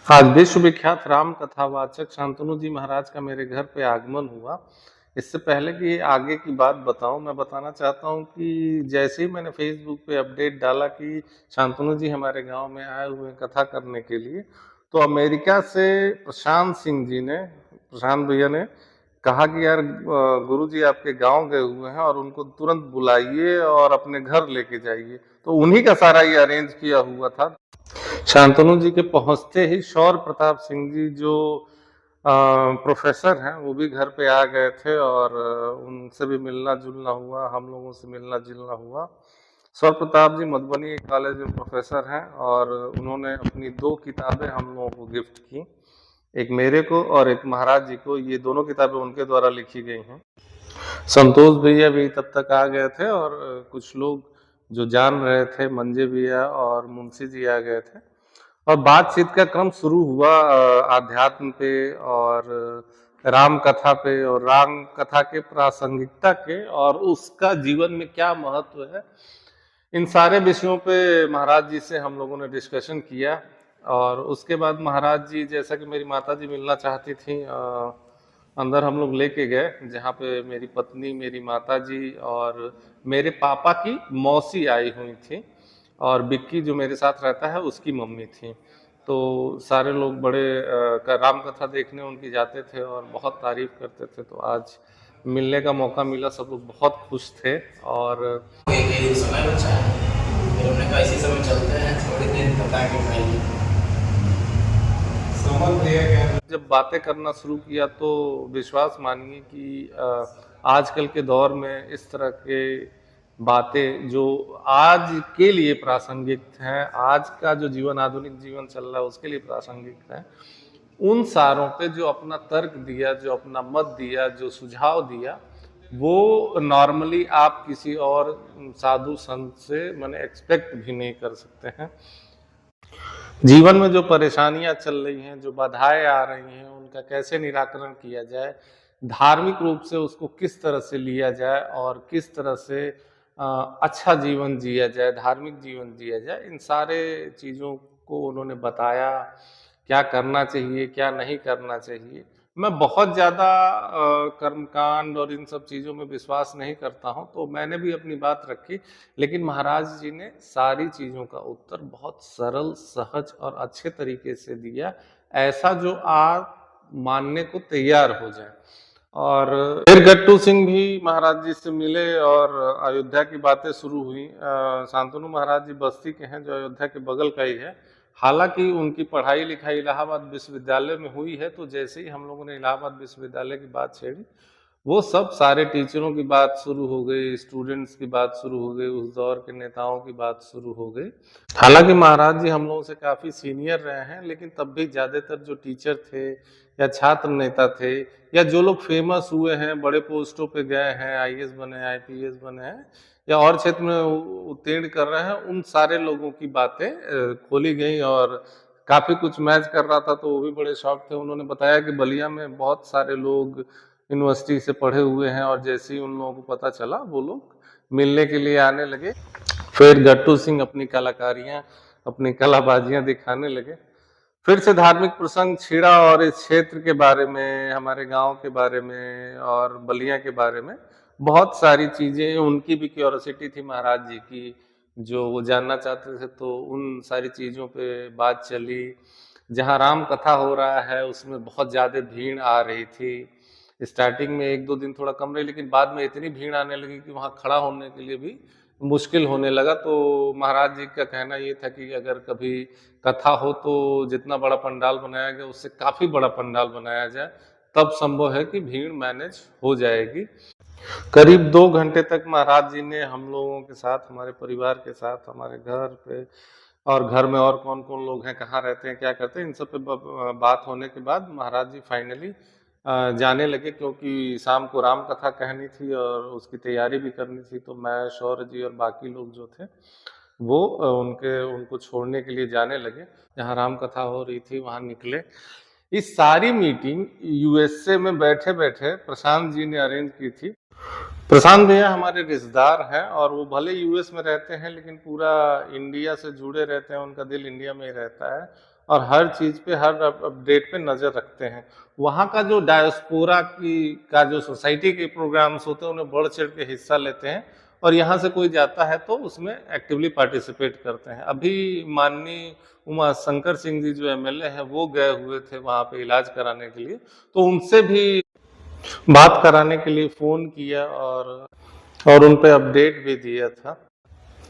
आज विश्वविख्यात राम कथावाचक शांतनु जी महाराज का मेरे घर पे आगमन हुआ। इससे पहले कि आगे की बात बताऊं, मैं बताना चाहता हूं कि जैसे ही मैंने फेसबुक पे अपडेट डाला कि शांतनु जी हमारे गांव में आए हुए हैं कथा करने के लिए, तो अमेरिका से प्रशांत भैया ने कहा कि यार गुरु जी आपके गांव गए हुए हैं और उनको तुरंत बुलाइए और अपने घर लेके जाइए। तो उन्हीं का सारा ये अरेंज किया हुआ था। शांतनु जी के पहुंचते ही शौर्य प्रताप सिंह जी जो प्रोफेसर हैं वो भी घर पे आ गए थे और उनसे भी मिलना जुलना हुआ, हम लोगों से मिलना जुलना हुआ। शौर्य प्रताप जी मधुबनी कॉलेज में प्रोफेसर हैं और उन्होंने अपनी 2 किताबें हम लोगों को गिफ्ट की, एक मेरे को और एक महाराज जी को। ये दोनों किताबें उनके द्वारा लिखी गई हैं। संतोष भैया भी तब तक आ गए थे और कुछ लोग जो जान रहे थे, मंजे भैया और मुंशी जी आ गए थे और बातचीत का क्रम शुरू हुआ आध्यात्म पे और राम कथा पे और राम कथा के प्रासंगिकता के और उसका जीवन में क्या महत्व है, इन सारे विषयों पे महाराज जी से हम लोगों ने डिस्कशन किया। और उसके बाद महाराज जी, जैसा कि मेरी माता जी मिलना चाहती थी, अंदर हम लोग लेके गए जहाँ पे मेरी पत्नी, मेरी माता जी और मेरे पापा की मौसी आई हुई थी और बिक्की जो मेरे साथ रहता है उसकी मम्मी थी। तो सारे लोग बड़े राम कथा देखने उनकी जाते थे और बहुत तारीफ करते थे। तो आज मिलने का मौका मिला, सब लोग बहुत खुश थे। और एक दिन समय बचा है, फिर हमने कहा इसी समय चलते हैं, थोड़ी देर बता के खाइए। जब बातें करना शुरू किया तो विश्वास मानिए कि आजकल के दौर में इस तरह के बातें जो आज के लिए प्रासंगिक हैं, आज का जो जीवन, आधुनिक जीवन चल रहा है उसके लिए प्रासंगिक है, उन सारों पे जो अपना तर्क दिया, जो अपना मत दिया, जो सुझाव दिया, वो नॉर्मली आप किसी और साधु संत से मैंने एक्सपेक्ट भी नहीं कर सकते हैं। जीवन में जो परेशानियां चल रही हैं, जो बाधाएं आ रही हैं, उनका कैसे निराकरण किया जाए, धार्मिक रूप से उसको किस तरह से लिया जाए और किस तरह से अच्छा जीवन जिया जाए, धार्मिक जीवन जिया जाए, इन सारे चीज़ों को उन्होंने बताया। क्या करना चाहिए, क्या नहीं करना चाहिए। मैं बहुत ज़्यादा कर्मकांड और इन सब चीज़ों में विश्वास नहीं करता हूँ, तो मैंने भी अपनी बात रखी। लेकिन महाराज जी ने सारी चीज़ों का उत्तर बहुत सरल, सहज और अच्छे तरीके से दिया, ऐसा जो आप मानने को तैयार हो जाए। और फिर गट्टू सिंह भी महाराज जी से मिले और अयोध्या की बातें शुरू हुई। शांतनु महाराज जी बस्ती के हैं, जो अयोध्या के बगल का ही है। हालांकि उनकी पढ़ाई लिखाई इलाहाबाद विश्वविद्यालय में हुई है, तो जैसे ही हम लोगों ने इलाहाबाद विश्वविद्यालय की बात छेड़ी, वो सब सारे टीचरों की बात शुरू हो गई, स्टूडेंट्स की बात शुरू हो गई, उस दौर के नेताओं की बात शुरू हो गई। हालांकि महाराज जी हम लोगों से काफ़ी सीनियर रहे हैं, लेकिन तब भी ज़्यादातर जो टीचर थे या छात्र नेता थे या जो लोग फेमस हुए हैं, बड़े पोस्टों पे गए हैं, आईएएस बने, आईपीएस बने हैं या और क्षेत्र में उत्तीर्ण कर रहे हैं, उन सारे लोगों की बातें खोली गई। और काफ़ी कुछ मैच कर रहा था तो वो भी बड़े शौक थे। उन्होंने बताया कि बलिया में बहुत सारे लोग यूनिवर्सिटी से पढ़े हुए हैं और जैसे ही उन लोगों को पता चला वो लोग मिलने के लिए आने लगे। फिर गट्टू सिंह अपनी कलाकारियां, अपनी कलाबाजियां दिखाने लगे। फिर से धार्मिक प्रसंग छिड़ा और इस क्षेत्र के बारे में, हमारे गांव के बारे में और बलिया के बारे में बहुत सारी चीजें, उनकी भी क्यूरोसिटी थी महाराज जी की, जो वो जानना चाहते थे। तो उन सारी चीजों पे बात चली। जहाँ राम कथा हो रहा है उसमें बहुत ज्यादा भीड़ आ रही थी। स्टार्टिंग में 1-2 दिन थोड़ा कम रही, लेकिन बाद में इतनी भीड़ आने लगी कि वहाँ खड़ा होने के लिए भी मुश्किल होने लगा। तो महाराज जी का कहना ये था कि अगर कभी कथा हो तो जितना बड़ा पंडाल बनाया गया उससे काफी बड़ा पंडाल बनाया जाए, तब संभव है कि भीड़ मैनेज हो जाएगी। करीब 2 घंटे तक महाराज जी ने हम लोगों के साथ, हमारे परिवार के साथ, हमारे घर पे और घर में और कौन कौन लोग हैं, कहाँ रहते हैं, क्या करते हैं, इन सब पे बात होने के बाद महाराज जी फाइनली जाने लगे, क्योंकि शाम को राम कथा कहनी थी और उसकी तैयारी भी करनी थी। तो मैं, शौर्य जी और बाकी लोग जो थे वो उनको छोड़ने के लिए जाने लगे। जहाँ राम कथा हो रही थी वहाँ निकले। इस सारी मीटिंग यूएसए में बैठे बैठे प्रशांत जी ने अरेंज की थी। प्रशांत भैया हमारे रिश्तेदार हैं और वो भले यूएस में रहते हैं लेकिन पूरा इंडिया से जुड़े रहते हैं, उनका दिल इंडिया में ही रहता है। और हर चीज़ पे, हर अपडेट पे नज़र रखते हैं। वहाँ का जो डायस्पोरा का जो सोसाइटी के प्रोग्राम्स होते हैं, उन्हें बढ़-चढ़ के हिस्सा लेते हैं और यहाँ से कोई जाता है तो उसमें एक्टिवली पार्टिसिपेट करते हैं। अभी माननीय उमाशंकर सिंह जी जो एमएलए हैं, वो गए हुए थे वहाँ पे इलाज कराने के लिए, तो उनसे भी बात कराने के लिए फ़ोन किया और उन पे अपडेट भी दिया था।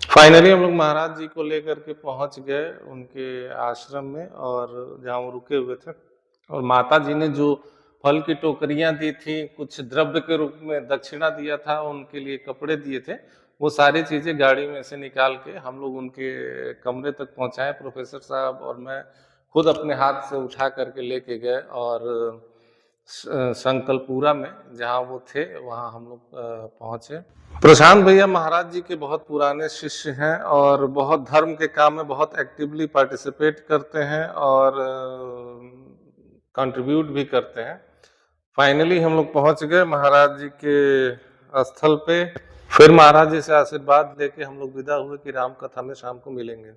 फाइनली हम लोग महाराज जी को लेकर के पहुँच गए उनके आश्रम में और जहाँ वो रुके हुए थे, और माता जी ने जो फल की टोकरियाँ दी थी, कुछ द्रव्य के रूप में दक्षिणा दिया था, उनके लिए कपड़े दिए थे, वो सारी चीज़ें गाड़ी में से निकाल के हम लोग उनके कमरे तक पहुँचाए, प्रोफ़ेसर साहब और मैं खुद अपने हाथ से उठा करके लेके गए और संकल्पपुरा में जहाँ वो थे, वहाँ हम लोग पहुँचे। प्रशांत भैया महाराज जी के बहुत पुराने शिष्य हैं और बहुत धर्म के काम में बहुत एक्टिवली पार्टिसिपेट करते हैं और कंट्रीब्यूट भी करते हैं। फाइनली हम लोग पहुंच गए महाराज जी के स्थल पे। फिर महाराज जी से आशीर्वाद लेके हम लोग विदा हुए कि राम कथा में शाम को मिलेंगे।